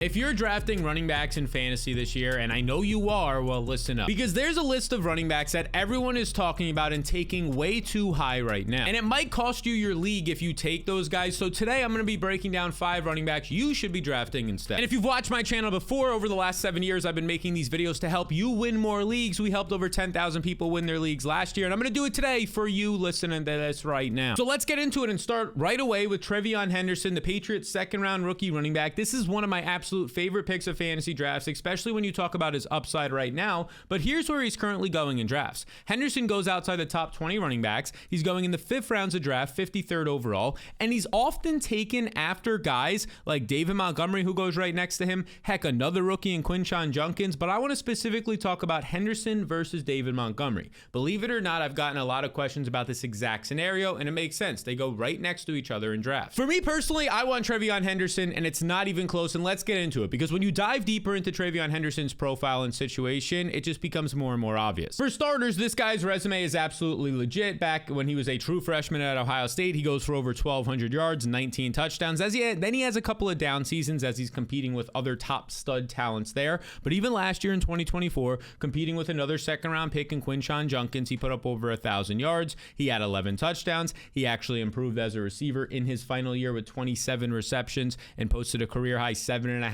If you're drafting running backs in fantasy this year, and I know you are, well, listen up. Because there's a list of running backs that everyone is talking about and taking way too high right now. And it might cost you your league if you take those guys. So today I'm going to be breaking down 5 running backs you should be drafting instead. And if you've watched my channel before, over the last 7 years, I've been making these videos to help you win more leagues. We helped over 10,000 people win their leagues last year. And I'm going to do it today for you listening to this right now. So let's get into it and start right away with TreVeyon Henderson, the Patriots' second-round rookie running back. This is one of my absolute favorite picks of fantasy drafts, especially when you talk about his upside right now. But here's where he's currently going in drafts. Henderson goes outside the top 20 running backs. He's going in the 5th rounds of draft, 53rd overall, and he's often taken after guys like David Montgomery, who goes right next to him. Heck, another rookie in Quinshon Judkins. But I want to specifically talk about Henderson versus David Montgomery. Believe it or not, I've gotten a lot of questions about this exact scenario, and it makes sense. They go right next to each other in drafts. For me personally, I want TreVeyon Henderson, and it's not even close, and let's get into it, because when you dive deeper into TreVeyon Henderson's profile and situation, it just becomes more and more obvious. For starters, this guy's resume is absolutely legit. Back when he was a true freshman at Ohio State, he goes for over 1,200 yards, 19 touchdowns. Then he has a couple of down seasons as he's competing with other top stud talents there. But even last year in 2024, competing with another second-round pick in Quinshon Judkins, he put up over 1,000 yards. He had 11 touchdowns. He actually improved as a receiver in his final year with 27 receptions and posted a career-high 7.5%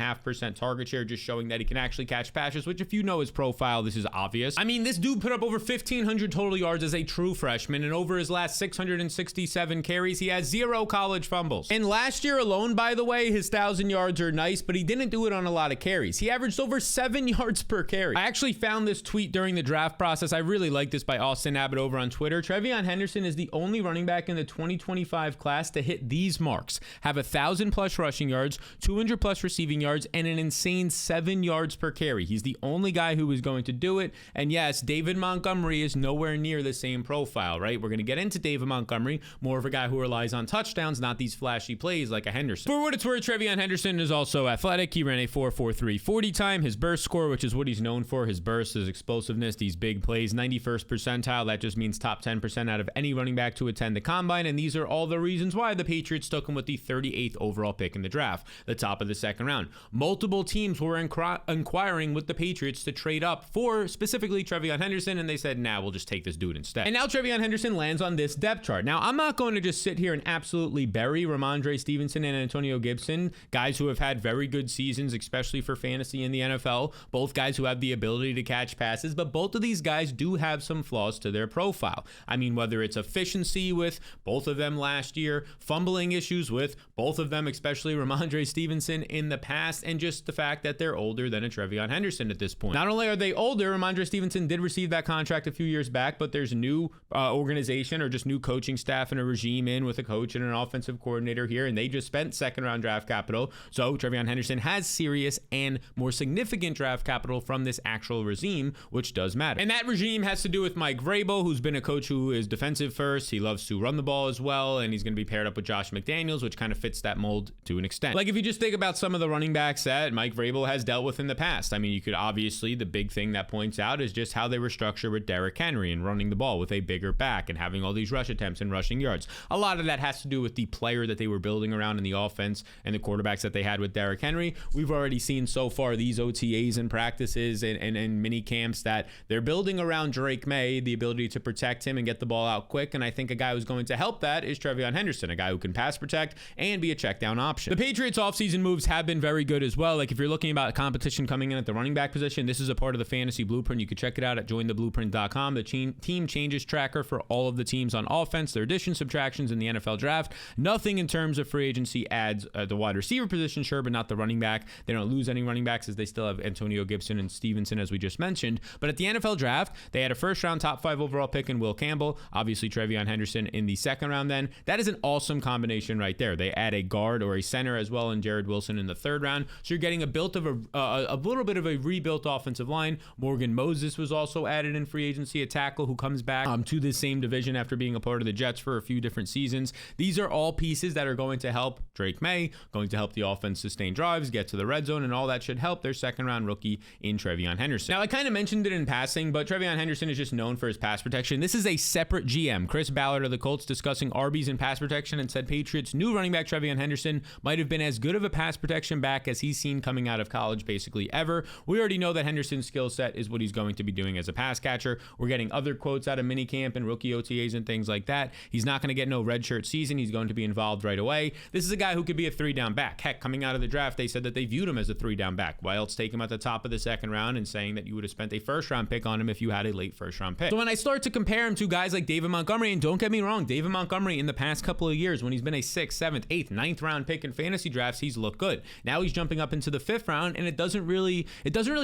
target share, just showing that he can actually catch passes, which if you know his profile, this is obvious. I mean, this dude put up over 1,500 total yards as a true freshman, and over his last 667 carries, he has 0 college fumbles. And last year alone, by the way, his 1,000 yards are nice, but he didn't do it on a lot of carries. He averaged over 7 yards per carry. I actually found this tweet during the draft process. I really like this, by Austin Abbott over on Twitter. TreVeyon Henderson is the only running back in the 2025 class to hit these marks: have 1,000 plus rushing yards, 200 plus receiving yards, and an insane 7 yards per carry. He's the only guy who is going to do it. And yes, David Montgomery is nowhere near the same profile, right? We're going to get into David Montgomery, more of a guy who relies on touchdowns, not these flashy plays like a Henderson. For what it's worth, TreVeyon Henderson is also athletic. He ran a 4.43 40 time. His burst score, which is what he's known for, his burst, his explosiveness, these big plays, 91st percentile. That just means top 10% out of any running back to attend the combine. And these are all the reasons why the Patriots took him with the 38th overall pick in the draft, the top of the second round. Multiple teams were inquiring with the Patriots to trade up for specifically TreVeyon Henderson, and they said, nah, we'll just take this dude instead. And now TreVeyon Henderson lands on this depth chart. Now, I'm not going to just sit here and absolutely bury Rhamondre Stevenson and Antonio Gibson, guys who have had very good seasons, especially for fantasy in the NFL, both guys who have the ability to catch passes, but both of these guys do have some flaws to their profile. I mean, whether it's efficiency with both of them last year, fumbling issues with both of them, especially Rhamondre Stevenson in the past, and just the fact that they're older than a TreVeyon Henderson at this point. Not only are they older, Rhamondre Stevenson did receive that contract a few years back, but there's new organization or just new coaching staff and a regime in with a coach and an offensive coordinator here, and they just spent second-round draft capital. So TreVeyon Henderson has serious and more significant draft capital from this actual regime, which does matter. And that regime has to do with Mike Vrabel, who's been a coach who is defensive first. He loves to run the ball as well, and he's going to be paired up with Josh McDaniels, which kind of fits that mold to an extent. Like, if you just think about some of the running backs that Mike Vrabel has dealt with in the past, I mean, you could obviously, the big thing that points out is just how they were structured with Derrick Henry and running the ball with a bigger back and having all these rush attempts and rushing yards. A lot of that has to do with the player that they were building around in the offense and the quarterbacks that they had with Derrick Henry. We've already seen so far these OTAs and practices and mini camps that they're building around Drake May, the ability to protect him and get the ball out quick. And I think a guy who's going to help that is TreVeyon Henderson, a guy who can pass protect and be a check down option. The Patriots offseason moves have been very good as well. Like, if you're looking about competition coming in at the running back position, this is a part of the fantasy blueprint. You can check it out at jointheblueprint.com. The team changes tracker for all of the teams on offense, their additions, subtractions in the NFL draft. Nothing in terms of free agency adds the wide receiver position, sure, but not the running back. They don't lose any running backs as they still have Antonio Gibson and Stevenson, as we just mentioned. But at the NFL draft, they had a first-round top 5 overall pick in Will Campbell, obviously TreVeyon Henderson in the second round then. That is an awesome combination right there. They add a guard or a center as well in Jared Wilson in the third round. So you're getting a little bit of a rebuilt offensive line. Morgan Moses was also added in free agency, a tackle who comes back to the same division after being a part of the Jets for a few different seasons. These are all pieces that are going to help Drake May, going to help the offense sustain drives, get to the red zone, and all that should help their second-round rookie in TreVeyon Henderson. Now, I kind of mentioned it in passing, but TreVeyon Henderson is just known for his pass protection. This is a separate GM, Chris Ballard of the Colts, discussing RBs and pass protection, and said Patriots' new running back TreVeyon Henderson might have been as good of a pass protection back back as he's seen coming out of college basically ever. We already know that Henderson's skill set is what he's going to be doing as a pass catcher. We're getting other quotes out of minicamp and rookie OTAs and things like that. He's not going to get no redshirt season. He's going to be involved right away. This is a guy who could be a 3-down back. Heck, coming out of the draft, they said that they viewed him as a 3-down back. Why else take him at the top of the second round and saying that you would have spent a first-round pick on him if you had a late first-round pick? So when I start to compare him to guys like David Montgomery, and don't get me wrong, David Montgomery in the past couple of years, when he's been a 6th, 7th, 8th, 9th round pick in fantasy drafts, he's looked good. Now he's jumping up into the 5th round, and it doesn't really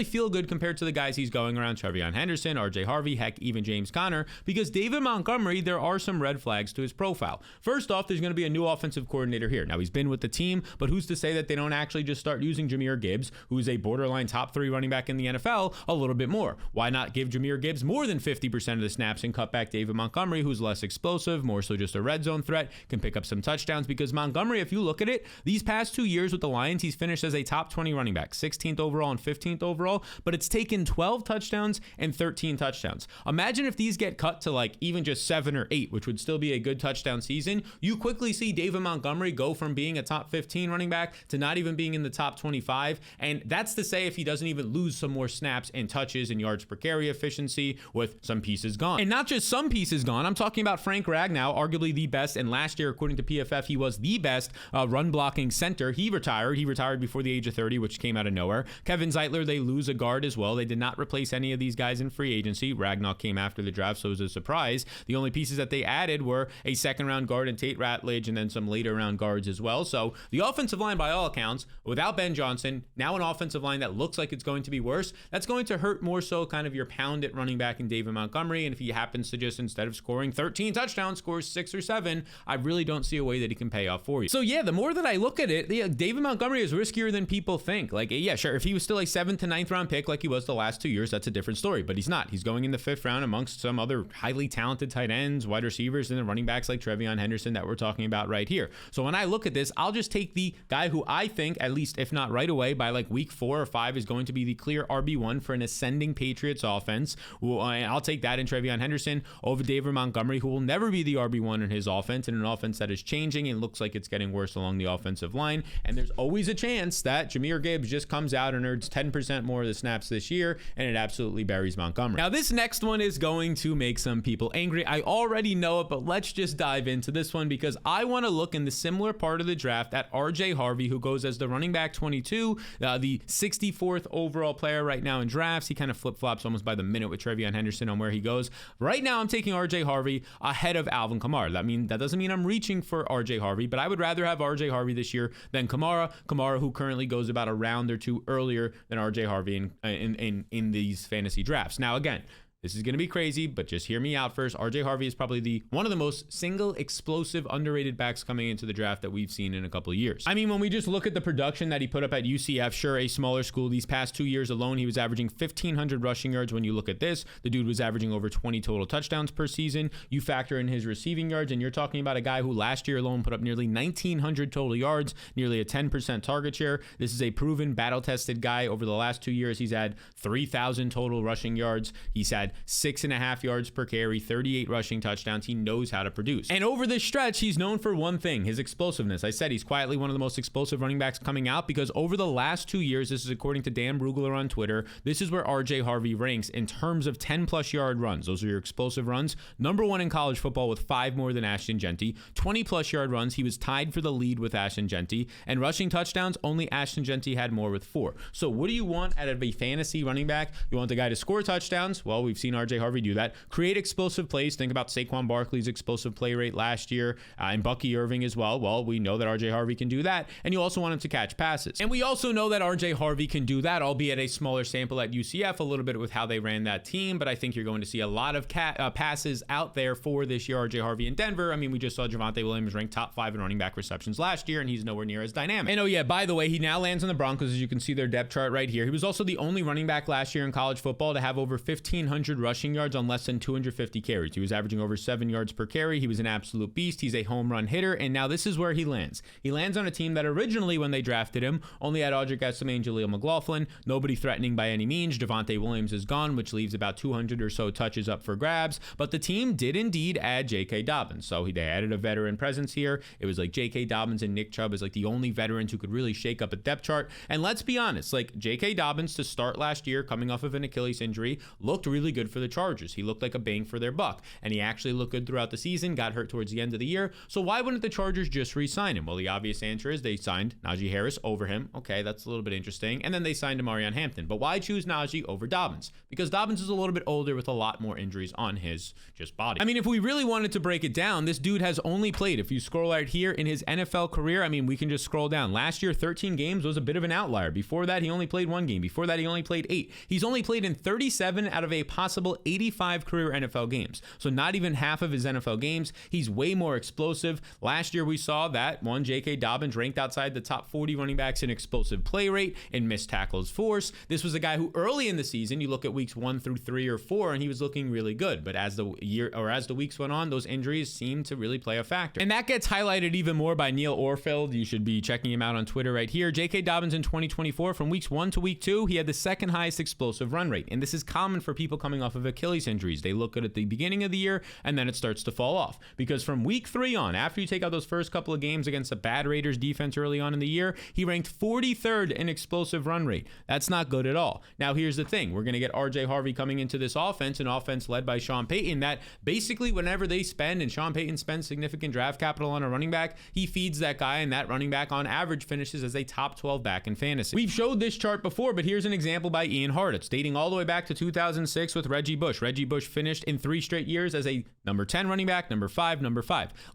feel good compared to the guys he's going around, TreVeyon Henderson, RJ Harvey, heck, even James Conner, because David Montgomery, there are some red flags to his profile. First off, there's going to be a new offensive coordinator here. Now, he's been with the team, but who's to say that they don't actually just start using Jahmyr Gibbs, who's a borderline top 3 running back in the NFL, a little bit more? Why not give Jahmyr Gibbs more than 50% of the snaps and cut back David Montgomery, who's less explosive, more so just a red zone threat, can pick up some touchdowns? Because Montgomery, if you look at it, these past 2 years with the Lions, he's finished as a top 20 running back, 16th overall and 15th overall, but it's taken 12 touchdowns and 13 touchdowns. Imagine if these get cut to like even just 7 or 8, which would still be a good touchdown season. You quickly see David Montgomery go from being a top 15 running back to not even being in the top 25. And that's to say if he doesn't even lose some more snaps and touches and yards per carry efficiency with some pieces gone. And not just some pieces gone. I'm talking about Frank Ragnow, arguably the best. And last year, according to PFF, he was the best run blocking center. He retired. He retired before the age of 30, which came out of nowhere. Kevin Zeitler, they lose a guard as well. They did not replace any of these guys in free agency. Ragnow came after the draft, so it was a surprise. The only pieces that they added were a second-round guard and Tate Ratledge, and then some later-round guards as well. So the offensive line, by all accounts, without Ben Johnson, now an offensive line that looks like it's going to be worse, that's going to hurt more so kind of your pound at running back in David Montgomery. And if he happens to just, instead of scoring 13 touchdowns, scores 6 or 7, I really don't see a way that he can pay off for you. So yeah, the more that I look at it, David Montgomery is riskier than people think. Like, yeah, sure, if he was still a 7th to 9th round pick like he was the last 2 years, that's a different story, but he's not. He's going in the 5th round amongst some other highly talented tight ends, wide receivers, and then running backs like TreVeyon Henderson that we're talking about right here. So when I look at this, I'll just take the guy who I think, at least if not right away, by like week 4 or 5 is going to be the clear RB1 for an ascending Patriots offense. I'll take that in TreVeyon Henderson over David Montgomery, who will never be the RB1 in his offense, in an offense that is changing and looks like it's getting worse along the offensive line. And there's always a chance that Jahmyr Gibbs just comes out and earns 10% more of the snaps this year, and it absolutely buries Montgomery. Now, this next one is going to make some people angry. I already know it, but let's just dive into this one because I want to look in the similar part of the draft at RJ Harvey, who goes as the running back 22, the 64th overall player right now in drafts. He kind of flip-flops almost by the minute with TreVeyon Henderson on where he goes. Right now, I'm taking RJ Harvey ahead of Alvin Kamara. That doesn't mean I'm reaching for RJ Harvey, but I would rather have RJ Harvey this year than Kamara, who currently goes about a round or two earlier than RJ Harvey in these fantasy drafts. Now, again, this is going to be crazy, but just hear me out first. RJ Harvey is probably one of the most single explosive underrated backs coming into the draft that we've seen in a couple of years. I mean, when we just look at the production that he put up at UCF, sure, a smaller school, these past 2 years alone, he was averaging 1,500 rushing yards. When you look at this, the dude was averaging over 20 total touchdowns per season. You factor in his receiving yards, and you're talking about a guy who last year alone put up nearly 1,900 total yards, nearly a 10% target share. This is a proven, battle-tested guy. Over the last 2 years, he's had 3,000 total rushing yards. He's had 6.5 yards per carry, 38 rushing touchdowns. He knows how to produce. And over this stretch, he's known for one thing, his explosiveness. I said he's quietly one of the most explosive running backs coming out because over the last 2 years, this is according to Dan Brugler on Twitter, this is where RJ Harvey ranks in terms of 10-plus yard runs. Those are your explosive runs. Number 1 in college football with 5 more than Ashton Jeanty. 20-plus yard runs, he was tied for the lead with Ashton Jeanty. And rushing touchdowns, only Ashton Jeanty had more with 4. So what do you want out of a fantasy running back? You want the guy to score touchdowns? Well, we've seen RJ Harvey do that. Create explosive plays. Think about Saquon Barkley's explosive play rate last year and Bucky Irving as well. Well, we know that RJ Harvey can do that. And you also want him to catch passes. And we also know that RJ Harvey can do that, albeit a smaller sample at UCF, a little bit with how they ran that team. But I think you're going to see a lot of passes out there for this year, RJ Harvey in Denver. I mean, we just saw Javonte Williams ranked top 5 in running back receptions last year, and he's nowhere near as dynamic. And oh yeah, by the way, he now lands on the Broncos, as you can see their depth chart right here. He was also the only running back last year in college football to have over 1,500 200 rushing yards on less than 250 carries. He was averaging over 7 yards per carry. He was an absolute beast. He's a home run hitter, and now this is where he lands. He lands on a team that originally, when they drafted him, only had Audric Estime and Jaleel McLaughlin. Nobody threatening by any means. Javonte Williams is gone, which leaves about 200 or so touches up for grabs, but the team did indeed add J.K. Dobbins. So they added a veteran presence here. It was like J.K. Dobbins and Nick Chubb as like the only veterans who could really shake up a depth chart. And let's be honest, like J.K. Dobbins to start last year, coming off of an Achilles injury, looked really good for the Chargers. He looked like a bang for their buck, and he actually looked good throughout the season, got hurt towards the end of the year. So why wouldn't the Chargers just re-sign him? Well, the obvious answer is they signed Najee Harris over him. Okay, that's a little bit interesting. And then they signed Amarian Hampton. But why choose Najee over Dobbins? Because Dobbins is a little bit older with a lot more injuries on his just body. I mean, if we really wanted to break it down, this dude has only played, if you scroll right here, in his NFL career, I mean, we can just scroll down. Last year, 13 games was a bit of an outlier. Before that, he only played 1 game. Before that, he only played 8. He's only played in 37 out of a possible 85 career NFL games. So not even half of his NFL games. He's way more explosive. Last year, we saw that one J.K. Dobbins ranked outside the top 40 running backs in explosive play rate and missed tackles force. This was a guy who early in the season, you look at weeks 1 through 3 or 4, and he was looking really good. But as the weeks went on, those injuries seemed to really play a factor. And that gets highlighted even more by Neil Orfeld. You should be checking him out on Twitter right here. J.K. Dobbins in 2024, from weeks 1 to week 2, he had the second highest explosive run rate. And this is common for people coming off of Achilles injuries. They look good at the beginning of the year, and then it starts to fall off. Because from week 3 on, after you take out those first couple of games against a bad Raiders defense early on in the year, he ranked 43rd in explosive run rate. That's not good at all. Now, here's the thing. We're going to get RJ Harvey coming into this offense, an offense led by Sean Payton, that basically whenever they spend, and Sean Payton spends significant draft capital on a running back, he feeds that guy, and that running back on average finishes as a top 12 back in fantasy. We've showed this chart before, but here's an example by Ian Hartitz, dating all the way back to 2006 with Reggie Bush. Reggie Bush finished in 3 straight years as a number 10 running back, number 5.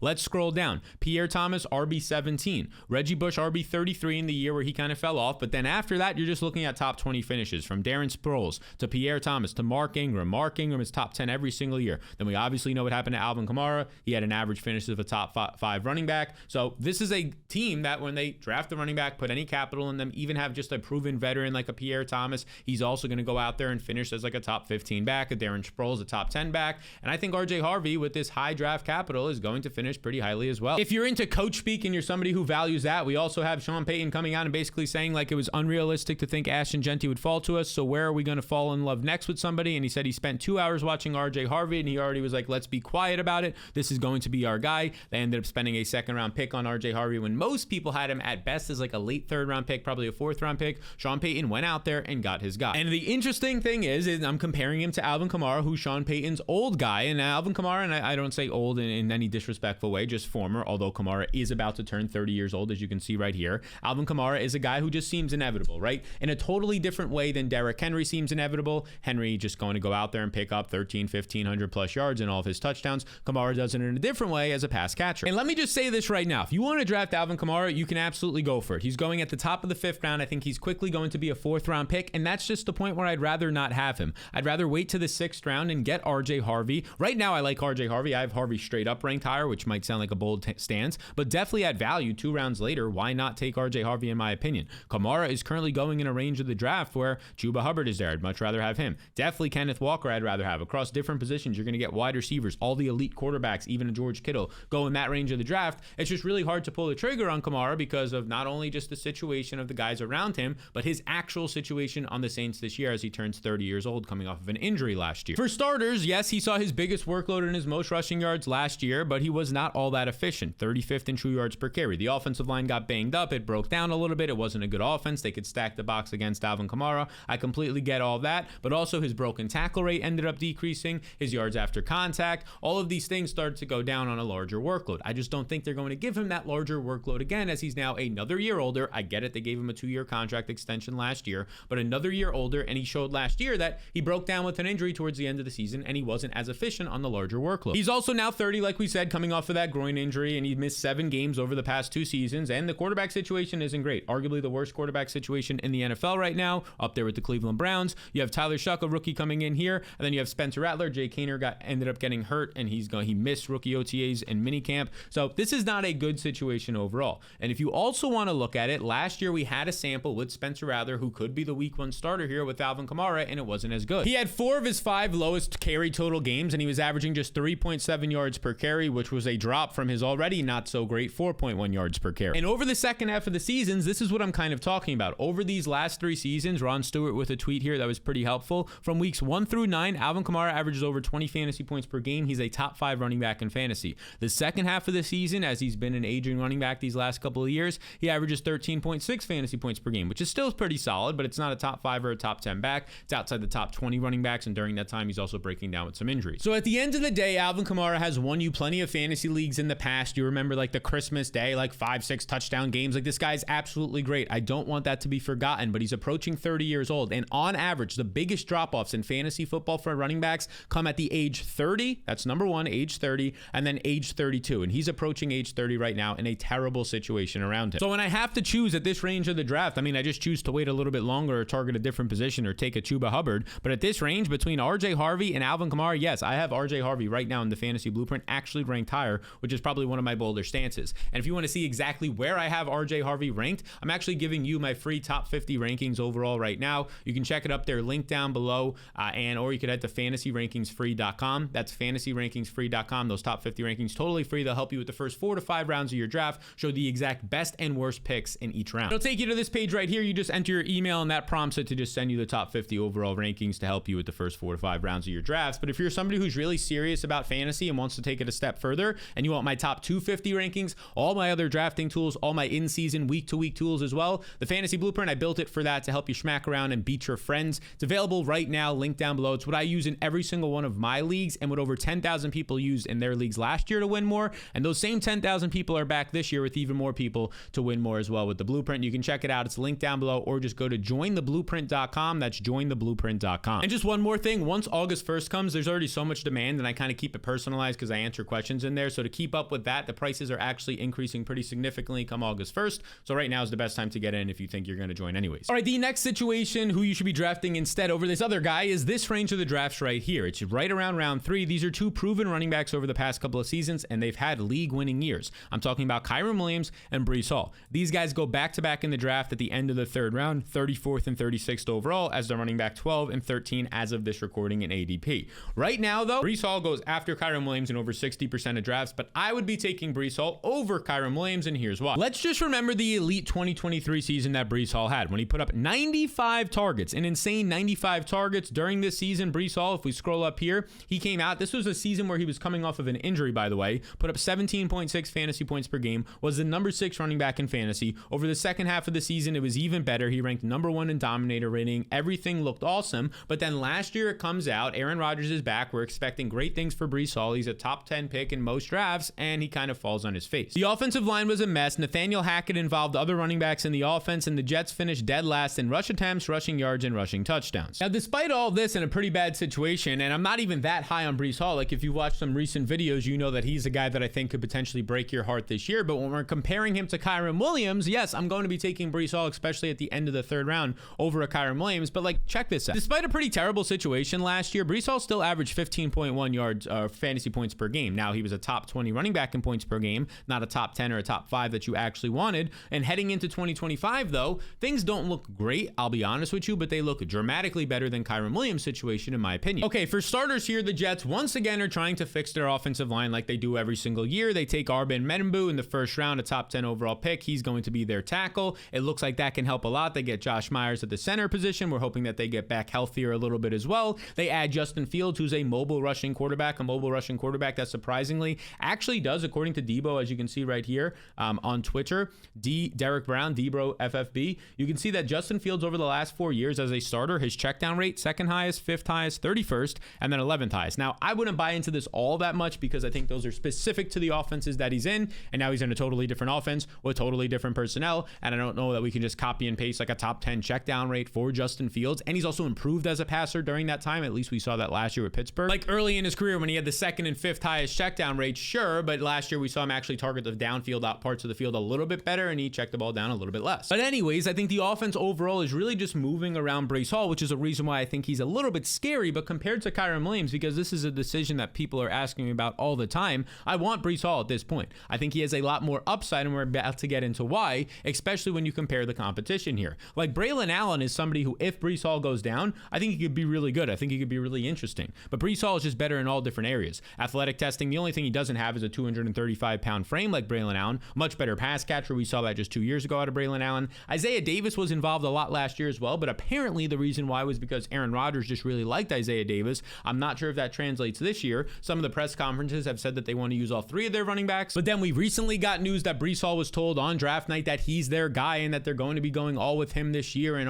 Let's scroll down. Pierre Thomas, RB17. Reggie Bush, RB33 in the year where he kind of fell off, but then after that, you're just looking at top 20 finishes, from Darren Sproles to Pierre Thomas to Mark Ingram. Mark Ingram is top 10 every single year. Then we obviously know what happened to Alvin Kamara. He had an average finish of a top 5 running back. So this is a team that when they draft the running back, put any capital in them, even have just a proven veteran like a Pierre Thomas, he's also going to go out there and finish as like a top 15 back. A Darren Sproles, a top 10 back. And I think RJ Harvey, with this high draft capital, is going to finish pretty highly as well. If you're into coach speak and you're somebody who values that, we also have Sean Payton coming out and basically saying like it was unrealistic to think Ashton Jeanty would fall to us. So where are we going to fall in love next with somebody? And he said he spent 2 hours watching RJ Harvey, and he already was like, let's be quiet about it. This is going to be our guy. They ended up spending a 2nd round pick on RJ Harvey when most people had him at best as like a late 3rd round pick, probably a 4th round pick. Sean Payton went out there and got his guy. And the interesting thing is I'm comparing him to Alvin Kamara, who's Sean Payton's old guy. And Alvin Kamara, and I don't say old in any disrespectful way, just former, although Kamara is about to turn 30 years old, as you can see right here. Alvin Kamara is a guy who just seems inevitable, right? In a totally different way than Derrick Henry seems inevitable. Henry just going to go out there and pick up 1,500 plus yards and all of his touchdowns. Kamara does it in a different way as a pass catcher. And let me just say this right now. If you want to draft Alvin Kamara, you can absolutely go for it. He's going at the top of the 5th round. I think he's quickly going to be a 4th round pick, and that's just the point where I'd rather not have him. I'd rather wait to the 6th round and get RJ Harvey. Right now, I like RJ Harvey. I have Harvey straight up ranked higher, which might sound like a bold stance, but definitely at value 2 rounds later. Why not take RJ Harvey, in my opinion? Kamara is currently going in a range of the draft where Chuba Hubbard is there. I'd much rather have him. Definitely Kenneth Walker I'd rather have. Across different positions, you're going to get wide receivers, all the elite quarterbacks, even a George Kittle, go in that range of the draft. It's just really hard to pull the trigger on Kamara because of not only just the situation of the guys around him, but his actual situation on the Saints this year as he turns 30 years old, coming off of an injury last year. For starters, yes, he saw his biggest workload in his most rushing yards last year, but he was not all that efficient. 35th in true yards per carry. The offensive line got banged up. It broke down a little bit. It wasn't a good offense. They could stack the box against Alvin Kamara. I completely get all that, but also his broken tackle rate ended up decreasing, his yards after contact. All of these things started to go down on a larger workload. I just don't think they're going to give him that larger workload again, as he's now another year older. I get it. They gave him a 2-year contract extension last year, but another year older, and he showed last year that he broke down with an injury towards the end of the season, and he wasn't as efficient on the larger larger workload. He's also now 30, like we said, coming off of that groin injury, and he missed 7 games over the past 2 seasons, and the quarterback situation isn't great. Arguably the worst quarterback situation in the NFL right now, up there with the Cleveland Browns. You have Tyler Shuck, a rookie, coming in here, and then you have Spencer Rattler. Jake Haener ended up getting hurt, and he missed rookie OTAs and minicamp. So this is not a good situation overall. And if you also want to look at it, last year we had a sample with Spencer Rattler, who could be the week 1 starter here with Alvin Kamara, and it wasn't as good. He had 4 of his 5 lowest carry total games, and he was averaging just 3.7 yards per carry, which was a drop from his already not so great 4.1 yards per carry. And over the second half of the seasons, this is what I'm kind of talking about. Over these last 3 seasons, Ron Stewart with a tweet here that was pretty helpful. From weeks 1 through 9, Alvin Kamara averages over 20 fantasy points per game. He's a top 5 running back in fantasy. The second half of the season, as he's been an aging running back these last couple of years, he averages 13.6 fantasy points per game, which is still pretty solid, but it's not a top 5 or a top 10 back. It's outside the top 20 running backs, and during that time, he's also breaking down with some injuries. So at the end of the day, Alvin Kamara has won you plenty of fantasy leagues in the past. You remember like the Christmas Day, like 5-6 touchdown games. Like, this guy's absolutely great. I don't want that to be forgotten, but he's approaching 30 years old, and on average, the biggest drop-offs in fantasy football for running backs come at the age 30. That's number 1, age 30, and then age 32, and he's approaching age 30 right now in a terrible situation around him. So when I have to choose at this range of the draft, I mean, I just choose to wait a little bit longer or target a different position or take a Chuba Hubbard, but at this range between RJ Harvey and Alvin Kamara, yes, I have RJ Harvey right now in the fantasy blueprint actually ranked higher, which is probably one of my bolder stances. And if you want to see exactly where I have RJ Harvey ranked, I'm actually giving you my free top 50 rankings overall right now. You can check it up there, link down below, or you could head to fantasyrankingsfree.com. That's fantasyrankingsfree.com. Those top 50 rankings totally free. They'll help you with the first 4 to 5 rounds of your draft, show the exact best and worst picks in each round. It'll take you to this page right here. You just enter your email, and that prompts it to just send you the top 50 overall rankings to help you with the first 4 to 5 rounds of your drafts. But if you're somebody who's really serious about fantasy and wants to take it a step further, and you want my top 250 rankings, all my other drafting tools, all my in-season week-to-week tools as well, the Fantasy Blueprint, I built it for that, to help you smack around and beat your friends. It's available right now, link down below. It's what I use in every single one of my leagues, and what over 10,000 people used in their leagues last year to win more. And those same 10,000 people are back this year with even more people to win more as well with the Blueprint. You can check it out. It's linked down below, or just go to jointheblueprint.com. That's jointheblueprint.com. And just one more thing, once August 1st comes, there's already so much demand, and I kind of keep it personalized because I answer questions in there. So to keep up with that, the prices are actually increasing pretty significantly come August 1st. So right now is the best time to get in if you think you're going to join anyways. All right, the next situation, who you should be drafting instead over this other guy, is this range of the drafts right here. It's right around round 3. These are 2 proven running backs over the past couple of seasons, and they've had league-winning years. I'm talking about Kyren Williams and Breece Hall. These guys go back-to-back in the draft at the end of the 3rd round, 34th and 36th overall, as the running back 12 and 13 as of this recording in ADP. Right now, though, Breece Hall goes after Kyren Williams in over 60% of drafts, but I would be taking Breece Hall over Kyren Williams, and here's why. Let's just remember the elite 2023 season that Breece Hall had, when he put up 95 targets, an insane 95 targets during this season. Breece Hall, if we scroll up here, he came out, this was a season where he was coming off of an injury, by the way, put up 17.6 fantasy points per game, was the number 6 running back in fantasy. Over the second half of the season, it was even better. He ranked number 1 in dominator rating. Everything looked awesome, but then last year it comes out, Aaron Rodgers is back. We're expecting great things for Breece Hall. He's a top 10 pick in most drafts, and he kind of falls on his face. The offensive line was a mess. Nathaniel Hackett involved other running backs in the offense, and the Jets finished dead last in rush attempts, rushing yards, and rushing touchdowns. Now, despite all of this in a pretty bad situation, and I'm not even that high on Breece Hall, like if you watch some recent videos, you know that he's a guy that I think could potentially break your heart this year, but when we're comparing him to Kyren Williams, yes, I'm going to be taking Breece Hall, especially at the end of the 3rd round, over a Kyren Williams, but like, check this out. Despite a pretty terrible situation last year, Breece Hall still averaged 15.1 yards fantasy points per game. Now, he was a top 20 running back in points per game, not a top 10 or a top 5 that you actually wanted. And heading into 2025, though, things don't look great, I'll be honest with you, but they look dramatically better than Kyren Williams' situation, in my opinion. Okay, for starters here, the Jets once again are trying to fix their offensive line like they do every single year. They take Arben Medembu in the 1st round, a top 10 overall pick. He's going to be their tackle. It looks like that can help a lot. They get Josh Myers at the center position. We're hoping that they get back healthier a little bit as well. They add Justin Fields, who's a mobile rushing quarterback that surprisingly actually does, according to Debo, as you can see right here on Twitter, Derek Brown, Debro FFB, you can see that Justin Fields over the last 4 years as a starter, his checkdown rate, 2nd highest, 5th highest, 31st, and then 11th highest. Now, I wouldn't buy into this all that much because I think those are specific to the offenses that he's in, and now he's in a totally different offense with totally different personnel, and I don't know that we can just copy and paste like a top 10 checkdown rate for Justin Fields, and he's also improved as a passer during that time. At least we saw that last year with Pittsburgh. Like early in his career, career when he had the second and fifth highest check down rates, sure, but last year we saw him actually target the downfield out parts of the field a little bit better, and he checked the ball down a little bit less. But anyways, I think the offense overall is really just moving around Breece Hall, which is a reason why I think he's a little bit scary. But compared to Kyren Williams, because this is a decision that people are asking me about all the time, I want Breece Hall at this point. I think he has a lot more upside, and we're about to get into why, especially when you compare the competition here. Like Braylon Allen is somebody who, if Breece Hall goes down, I think he could be really good. I think he could be really interesting. But Breece Hall is just better in all different areas. Athletic testing, the only thing he doesn't have is a 235-pound frame like Braylon Allen. Much better pass catcher. We saw that just 2 years ago out of Braylon Allen. Isaiah Davis was involved a lot last year as well, but apparently the reason why was because Aaron Rodgers just really liked Isaiah Davis. I'm not sure if that translates this year. Some of the press conferences have said that they want to use all three of their running backs, but then we recently got news that Breece Hall was told on draft night that he's their guy and that they're going to be going all with him this year and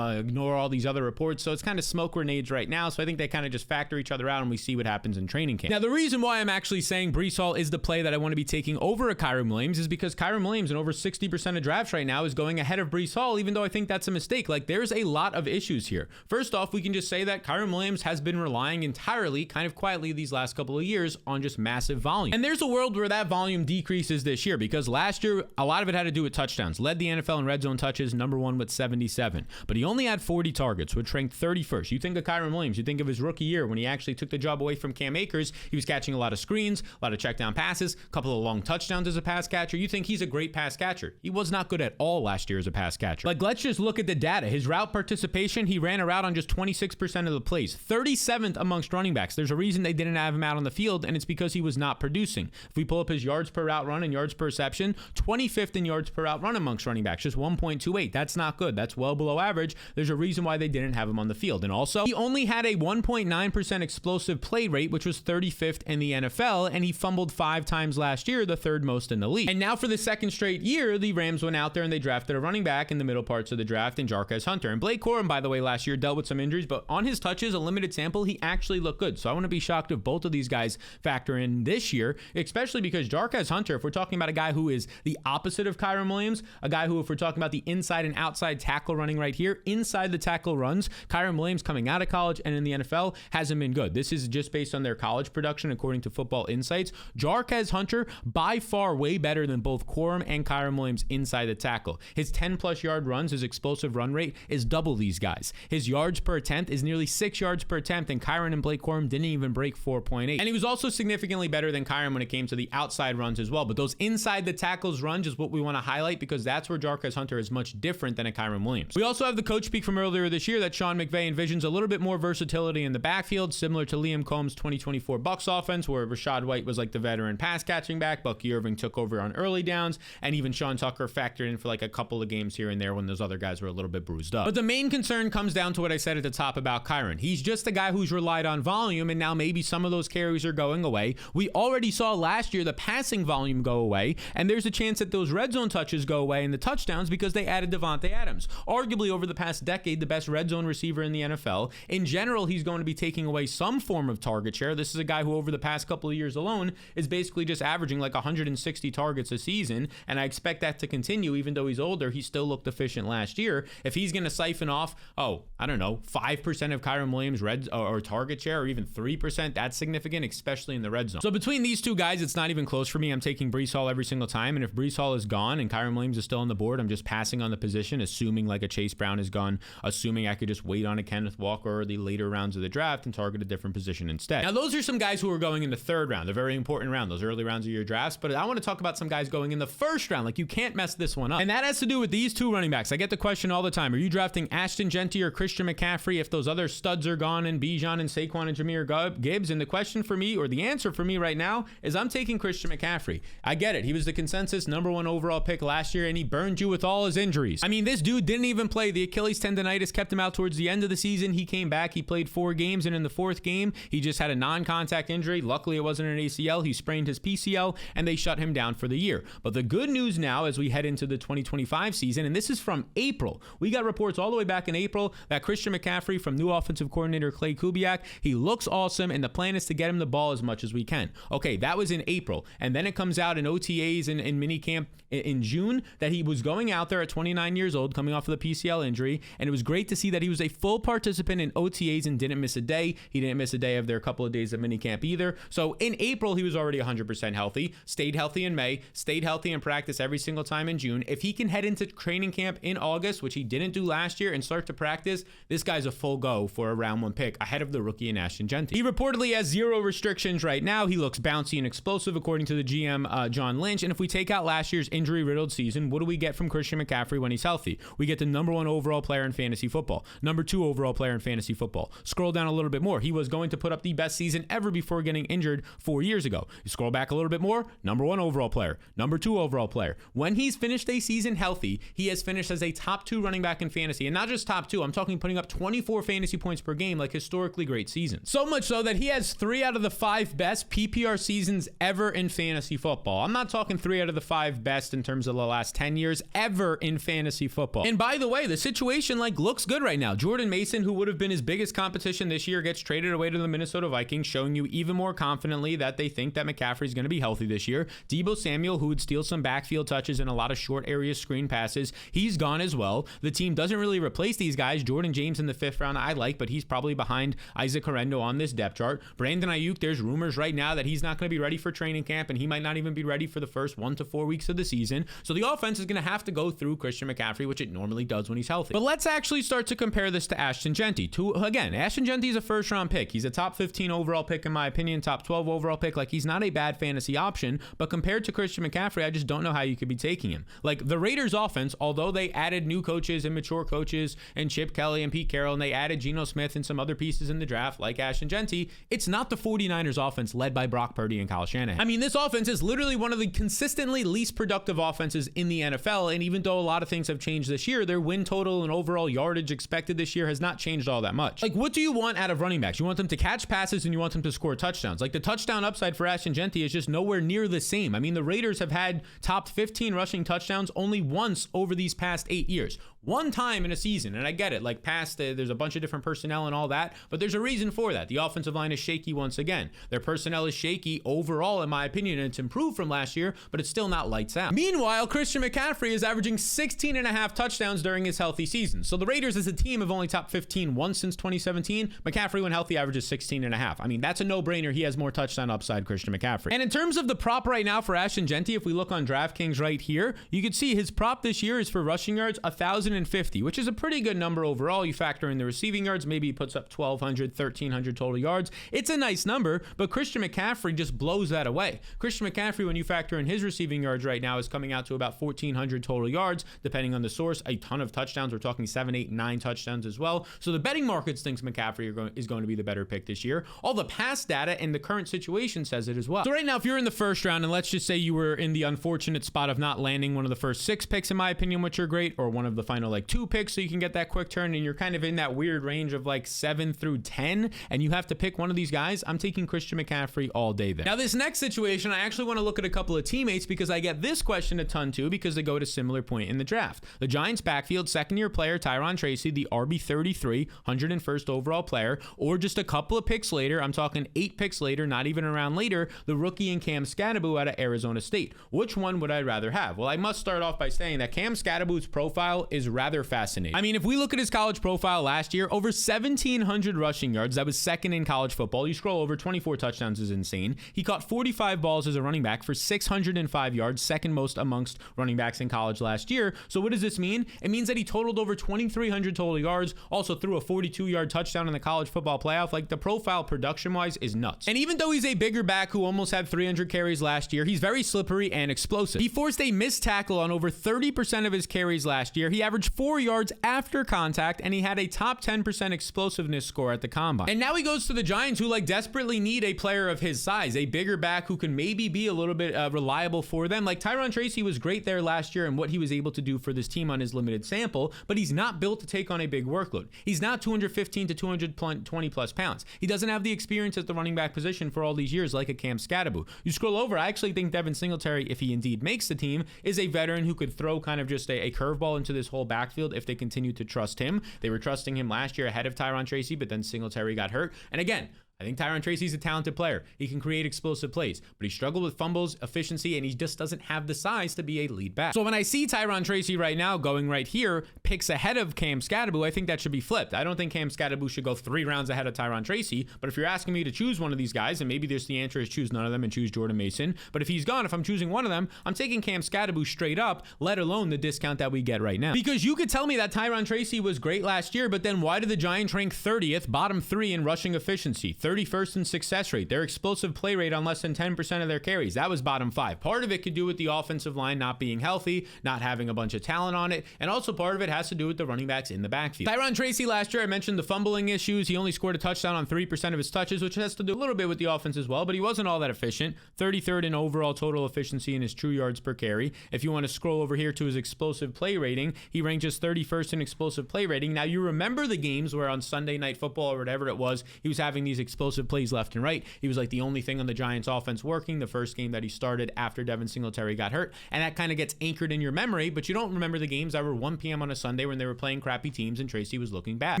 ignore all these other reports. So it's kind of smoke grenades right now. So I think they kind of just factor each other out and we see what happens in training camp. Now, the reason why I'm actually saying Breece Hall is the play that I want to be taking over a Kyren Williams is because Kyren Williams in over 60% of drafts right now is going ahead of Breece Hall, even though I think that's a mistake. Like, there's a lot of issues here. First off, we can just say that Kyren Williams has been relying entirely, kind of quietly these last couple of years, on just massive volume. And there's a world where that volume decreases this year because last year, a lot of it had to do with touchdowns. Led the NFL in red zone touches, number one with 77. But he only had 40 targets, which ranked 31st. You think of Kyren Williams, you think of his rookie year when he actually took the job away from Cam Akers. He was catching a lot of screens, a lot of check down passes, a couple of long touchdowns as a pass catcher. You think he's a great pass catcher. He was not good at all last year as a pass catcher. Like, let's just look at the data. His route participation, he ran a route on just 26% of the plays, 37th amongst running backs. There's a reason they didn't have him out on the field, and it's because he was not producing. If we pull up his yards per route run and yards per reception, 25th in yards per route run amongst running backs, just 1.28. That's not good. That's well below average. There's a reason why they didn't have him on the field. And also, he only had a 1.9% explosive play rate, which was 35th in the NFL, and he fumbled 5 times last year, the third most in the league. And now for the second straight year, the Rams went out there and they drafted a running back in the middle parts of the draft in Jarquez Hunter. And Blake Corum, by the way, last year dealt with some injuries, but on his touches, a limited sample, he actually looked good. So I wouldn't be shocked if both of these guys factor in this year, especially because Jarquez Hunter, if we're talking about a guy who is the opposite of Kyren Williams, a guy who, if we're talking about the inside and outside tackle running right here, inside the tackle runs, Kyren Williams coming out of college and in the NFL hasn't been good. This is just based on their college production, according to Football Insights. Jarquez Hunter, by far way better than both Corum and Kyren Williams inside the tackle. His 10-plus yard runs, his explosive run rate is double these guys. His yards per attempt is nearly 6 yards per attempt, and Kyren and Blake Corum didn't even break 4.8. And he was also significantly better than Kyren when it came to the outside runs as well. But those inside the tackles runs is what we want to highlight because that's where Jarquez Hunter is much different than a Kyren Williams. We also have the coach speak from earlier this year that Sean McVay envisions a little bit more versatility in the backfield, similar to Liam Combs' 2024 Bucs offense, where Rachaad White was like the veteran pass catching back, Bucky Irving took over on early downs, and even Sean Tucker factored in for like a couple of games here and there when those other guys were a little bit bruised up. But the main concern comes down to what I said at the top about Kyren. He's just a guy who's relied on volume, and now maybe some of those carries are going away. We already saw last year the passing volume go away, and there's a chance that those red zone touches go away and the touchdowns because they added Devontae Adams, arguably over the past decade the best red zone receiver in the NFL. In general, he's going to be taking away some form of target share. This is a guy who over the past couple of years alone is basically just averaging like 160 targets a season, and I expect that to continue. Even though he's older, he still looked efficient last year. If he's going to siphon off, 5% of Kyren Williams' red or target share, or even 3%, that's significant, especially in the red zone. So between these two guys, it's not even close for me. I'm taking Breece Hall every single time, and if Breece Hall is gone and Kyren Williams is still on the board, I'm just passing on the position, assuming like a Chase Brown is gone, assuming I could just wait on a Kenneth Walker or the later rounds of the draft and target a different position instead. Now, those are some guys who are going in the third round, the very important round, those early rounds of your drafts, but I want to talk about some guys going in the first round. Like, you can't mess this one up. And that has to do with these two running backs. I get the question all the time, are you drafting Ashton Jeanty or Christian McCaffrey if those other studs are gone and Bijan and Saquon and Jahmyr Gibbs? And the question for me, or the answer for me right now, is I'm taking Christian McCaffrey. I get it. He was the consensus #1 overall pick last year, and he burned you with all his injuries. I mean, this dude didn't even play. The Achilles tendonitis kept him out towards the end of the season. He came back. He played 4 games, and in the 4th game, he just had a non-contact injury. Luckily, it wasn't an ACL. He sprained his PCL, and they shut him down for the year. But the good news now, as we head into the 2025 season, and this is from April, we got reports all the way back in April that Christian McCaffrey, from new offensive coordinator Clay Kubiak, he looks awesome, and the plan is to get him the ball as much as we can. Okay, that was in April, and then it comes out in OTAs and in minicamp in June that he was going out there at 29 years old, coming off of the PCL injury, and it was great to see that he was a full participant in OTAs and didn't miss a day. He didn't miss a day of their couple of days of minicamp either. So in April, he was already 100% healthy, stayed healthy in May, stayed healthy in practice every single time in June. If he can head into training camp in August, which he didn't do last year, and start to practice, this guy's a full go for a round 1 pick ahead of the rookie in Ashton Jeanty. He reportedly has 0 restrictions right now. He looks bouncy and explosive according to the GM, John Lynch. And if we take out last year's injury-riddled season, what do we get from Christian McCaffrey when he's healthy? We get the #1 overall player in fantasy football, #2 overall player in fantasy football. Scroll down a little bit more. He was going to put up the best season ever before getting injured 4 years ago. You scroll back a little bit more, #1 overall player, #2 overall player. When he's finished a season healthy, he has finished as a top 2 running back in fantasy. And not just top 2, I'm talking putting up 24 fantasy points per game, like historically great seasons. So much so that he has 3 out of the 5 best PPR seasons ever in fantasy football. I'm not talking 3 out of the 5 best in terms of the last 10 years ever in fantasy football. And by the way, the situation looks good right now. Jordan Mason, who would have been his biggest competition this year, gets traded away to the Minnesota Vikings, showing you even more confidently that they think that McCaffrey's going to be healthy this year. Deebo Samuel, who would steal some backfield touches and a lot of short area screen passes, he's gone as well. The team doesn't really replace these guys. Jordan James in the 5th round I like, but he's probably behind Isaac Horrendo on this depth chart. Brandon Ayuk, there's rumors right now that he's not going to be ready for training camp, and he might not even be ready for the first 1 to 4 weeks of the season. So the offense is going to have to go through Christian McCaffrey, which it normally does when he's healthy. But let's actually start to compare this to Ashton Jeanty. Again, Ashton Jeanty is a 1st round pick. He's a top 15 overall pick in my opinion, top 12 overall pick. He's not a bad fantasy option, but compared to Christian McCaffrey, I just don't know how you could be taking him. The Raiders offense, although they added new coaches and mature coaches and Chip Kelly and Pete Carroll, and they added Geno Smith and some other pieces in the draft like Ashton Jeanty, it's not the 49ers offense led by Brock Purdy and Kyle Shanahan. I mean, this offense is literally one of the consistently least productive offenses in the NFL, and even though a lot of things have changed this year, their win total and overall yardage expected this year has not changed all that much. What do you want out of running backs? You want them to catch passes and you want them to score touchdowns. The touchdown upside for Ashton Jeanty is just nowhere near the same. I mean, the Raiders have had top 15 rushing touchdowns only once over these past 8 years. One time in a season, and I get it, there's a bunch of different personnel and all that, but there's a reason for that. The offensive line is shaky once again. Their personnel is shaky overall, in my opinion, and it's improved from last year, but it's still not lights out. Meanwhile, Christian McCaffrey is averaging 16.5 touchdowns during his healthy season. So the Raiders as a team have only top 15 once since 2017. McCaffrey, when healthy, averages 16.5. I mean, that's a no-brainer. He has more touchdown upside, Christian McCaffrey. And in terms of the prop right now for Ashton Jeanty, if we look on DraftKings right here, you can see his prop this year is for rushing yards 1,050, which is a pretty good number overall. You factor in the receiving yards, maybe he puts up 1,200, 1,300 total yards. It's a nice number, but Christian McCaffrey just blows that away. Christian McCaffrey, when you factor in his receiving yards right now, is coming out to about 1,400 total yards, depending on the source. A ton of touchdowns. We're talking 7, 8, 9 touchdowns as well. So the betting markets thinks McCaffrey is going to be the better pick this year. All the past data and the current situation says it as well. So right now, if you're in the 1st round, and let's just say you were in the unfortunate spot of not landing one of the first 6 picks, in my opinion, which are great, or one of the final 2 picks, so you can get that quick turn, and you're kind of in that weird range of 7 through 10, and you have to pick one of these guys, I'm taking Christian McCaffrey all day there. Now, this next situation, I actually want to look at a couple of teammates because I get this question a ton too because they go at a similar point in the draft. The Giants backfield, 2nd-year player Tyron Tracy, the RB33, 101st overall player, or just a couple of picks later, I'm talking 8 picks later, not even a round later, the rookie in Cam Skattebo out of Arizona State. Which one would I rather have? Well, I must start off by saying that Cam Skattebo's profile is rather fascinating. I mean, if we look at his college profile last year, over 1,700 rushing yards. That was 2nd in college football. You scroll over, 24 touchdowns is insane. He caught 45 balls as a running back for 605 yards, 2nd most amongst running backs in college last year. So what does this mean? It means that he totaled over 2,300 total yards, also threw a 42-yard touchdown in the college football playoff. The profile production-wise is nuts. And even though he's a bigger back who almost had 300 carries last year, he's very slippery and explosive. He forced a missed tackle on over 30% of his carries last year. He averaged 4 yards after contact, and he had a top 10% explosiveness score at the combine. And now he goes to the Giants, who desperately need a player of his size, a bigger back who can maybe be a little bit reliable for them. Tyron Tracy was great there last year and what he was able to do for this team on his limited sample, but he's not built to take on a big workload. He's not 215 to 220 plus pounds. He doesn't have the experience at the running back position for all these years like a Cam Skattebo. You scroll over, I actually think Devin Singletary, if he indeed makes the team, is a veteran who could throw kind of just a curveball into this whole backfield if they continue to trust him. They were trusting him last year ahead of Tyron Tracy, but then Singletary got hurt. And again, I think Tyron Tracy's a talented player. He can create explosive plays, but he struggled with fumbles, efficiency, and he just doesn't have the size to be a lead back. So when I see Tyron Tracy right now going right here, picks ahead of Cam Skattebo, I think that should be flipped. I don't think Cam Skattebo should go 3 rounds ahead of Tyron Tracy, but if you're asking me to choose one of these guys, and maybe the answer is choose none of them and choose Jordan Mason, but if he's gone, if I'm choosing one of them, I'm taking Cam Skattebo straight up, let alone the discount that we get right now. Because you could tell me that Tyron Tracy was great last year, but then why did the Giants rank 30th, bottom 3 in rushing efficiency, 31st in success rate, their explosive play rate on less than 10% of their carries? That was bottom 5. Part of it could do with the offensive line not being healthy, not having a bunch of talent on it, and also part of it has to do with the running backs in the backfield. Tyron Tracy last year, I mentioned the fumbling issues. He only scored a touchdown on 3% of his touches, which has to do a little bit with the offense as well, but he wasn't all that efficient. 33rd in overall total efficiency in his true yards per carry. If you want to scroll over here to his explosive play rating, he ranked just 31st in explosive play rating. Now, you remember the games where on Sunday Night Football or whatever it was, he was having these explosive plays left and right. He was like the only thing on the Giants offense working the first game that he started after Devin Singletary got hurt, and that kind of gets anchored in your memory, but you don't remember the games that were 1 p.m. on a Sunday when they were playing crappy teams and Tracy was looking bad.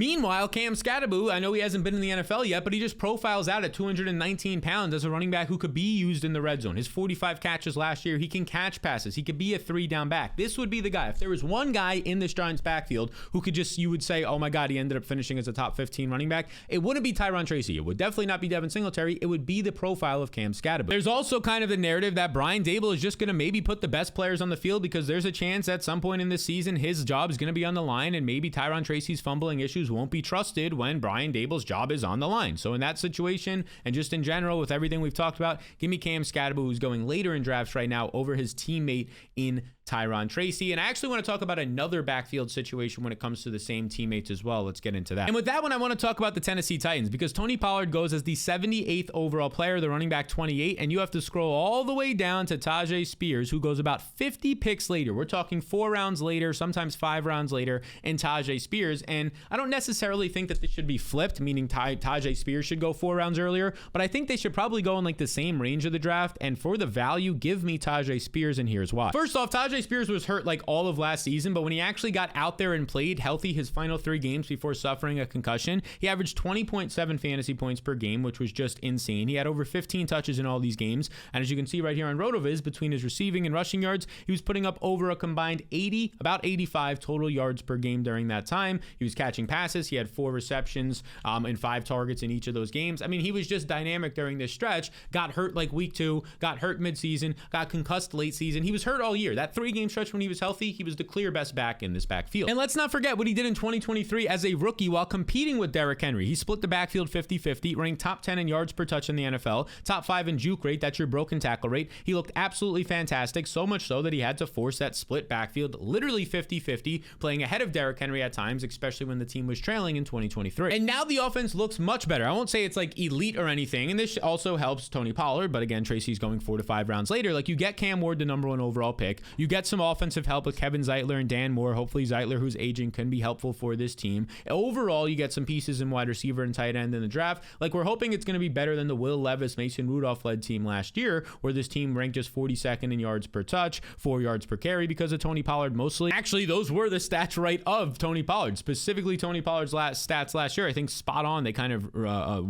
Meanwhile, Cam Skattebo, I know he hasn't been in the NFL yet, but he just profiles out at 219 pounds as a running back who could be used in the red zone. His 45 catches last year, he can catch passes. He could be a 3-down back. This would be the guy. If there was one guy in this Giants backfield who could just, you would say, oh my God, he ended up finishing as a top 15 running back, it wouldn't be Tyron Tracy. It would definitely not be Devin Singletary. It would be the profile of Cam Skattebo. There's also kind of the narrative that Brian Daboll is just going to maybe put the best players on the field because there's a chance at some point in this season his job is going to be on the line, and maybe Tyron Tracy's fumbling issues won't be trusted when Brian Daboll's job is on the line. So in that situation, and just in general with everything we've talked about, give me Cam Skattebo, who's going later in drafts right now over his teammate in Tyron Tracy. And I actually want to talk about another backfield situation when it comes to the same teammates as well. Let's get into that. And with that one, I want to talk about the Tennessee Titans because Tony Pollard goes as the 78th overall player, the running back 28, and you have to scroll all the way down to Tyjae Spears, who goes about 50 picks later. We're talking 4 rounds later, sometimes 5 rounds later in Tyjae Spears. And I don't necessarily think that this should be flipped, meaning Tyjae Spears should go 4 rounds earlier, but I think they should probably go in like the same range of the draft. And for the value, give me Tyjae Spears, and here's why. First off, Tyjae Spears was hurt like all of last season, but when he actually got out there and played healthy his final 3 games before suffering a concussion, he averaged 20.7 fantasy points per game, which was just insane. He had over 15 touches in all these games, and as you can see right here on RotoViz, between his receiving and rushing yards, he was putting up over a combined 80, about 85 total yards per game during that time. He was catching passes. He had 4 receptions and 5 targets in each of those games. I mean, he was just dynamic during this stretch. Got hurt like week 2, got hurt midseason, got concussed late season. He was hurt all year. That 3-game stretch when he was healthy, he was the clear best back in this backfield. And let's not forget what he did in 2023 as a rookie while competing with Derrick Henry. He split the backfield 50-50, ranked top 10 in yards per touch in the NFL, top 5 in juke rate, that's your broken tackle rate. He looked absolutely fantastic, so much so that he had to force that split backfield literally 50-50, playing ahead of Derrick Henry at times, especially when the team was trailing in 2023. And now the offense looks much better. I won't say it's like elite or anything, and this also helps Tony Pollard, but again, Tracy's going 4 to 5 rounds later. Like, you get Cam Ward, the number 1 overall pick. You get some offensive help with Kevin Zeitler and Dan Moore. Hopefully Zeitler, who's aging, can be helpful for this team. Overall, you get some pieces in wide receiver and tight end in the draft. Like, we're hoping it's going to be better than the Will Levis, Mason Rudolph-led team last year, where this team ranked just 42nd in yards per touch, 4 yards per carry because of Tony Pollard mostly. Actually, those were the stats right of Tony Pollard, specifically Tony Pollard's stats last year. I think spot on. They kind of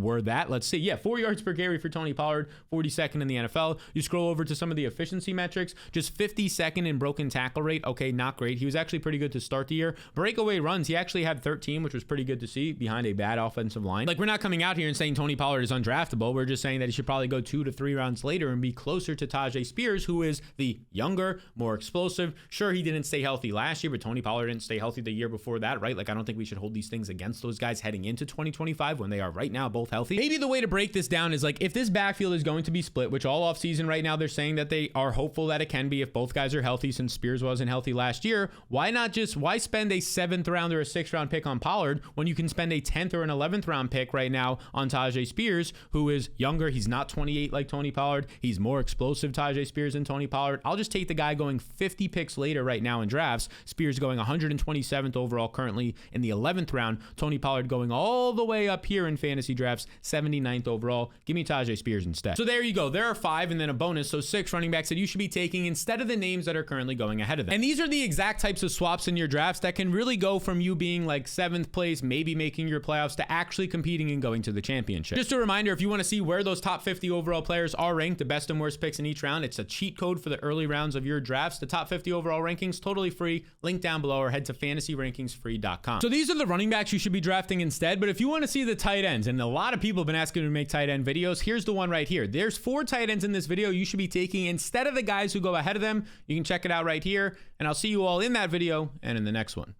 were that. Let's see. Yeah, 4 yards per carry for Tony Pollard, 42nd in the NFL. You scroll over to some of the efficiency metrics, just 52nd in broken tackle rate. Okay, not great. He was actually pretty good to start the year. Breakaway runs, he actually had 13, which was pretty good to see behind a bad offensive line. Like, we're not coming out here and saying Tony Pollard is undraftable. We're just saying that he should probably go 2 to 3 rounds later and be closer to Tyjae Spears, who is the younger, more explosive. Sure, he didn't stay healthy last year, but Tony Pollard didn't stay healthy the year before that, right? Like, I don't think we should hold these things against those guys heading into 2025 when they are right now both healthy. Maybe the way to break this down is, like, if this backfield is going to be split, which all offseason right now they're saying that they are hopeful that it can be if both guys are healthy, since Spears wasn't healthy last year, why spend a 7th round or a 6th round pick on Pollard when you can spend a 10th or an 11th round pick right now on Tyjae Spears, who is younger. He's not 28 like Tony Pollard. He's more explosive, Tyjae Spears, than Tony Pollard. I'll just take the guy going 50 picks later right now in drafts. Spears going 127th overall currently in the 11th round. Tony Pollard going all the way up here in fantasy drafts, 79th overall. Give me Tyjae Spears instead. So there you go. There are 5 and then a bonus, so 6 running backs that you should be taking instead of the names that are currently going ahead of them. And these are the exact types of swaps in your drafts that can really go from you being like 7th place, maybe making your playoffs, to actually competing and going to the championship. Just a reminder, if you want to see where those top 50 overall players are ranked, the best and worst picks in each round, it's a cheat code for the early rounds of your drafts. The top 50 overall rankings, totally free. Link down below, or head to fantasyrankingsfree.com. So these are the running backs you should be drafting instead. But if you want to see the tight ends, and a lot of people have been asking me to make tight end videos, here's the one right here. There's 4 tight ends in this video you should be taking instead of the guys who go ahead of them. You can check it out right here, and I'll see you all in that video and in the next one.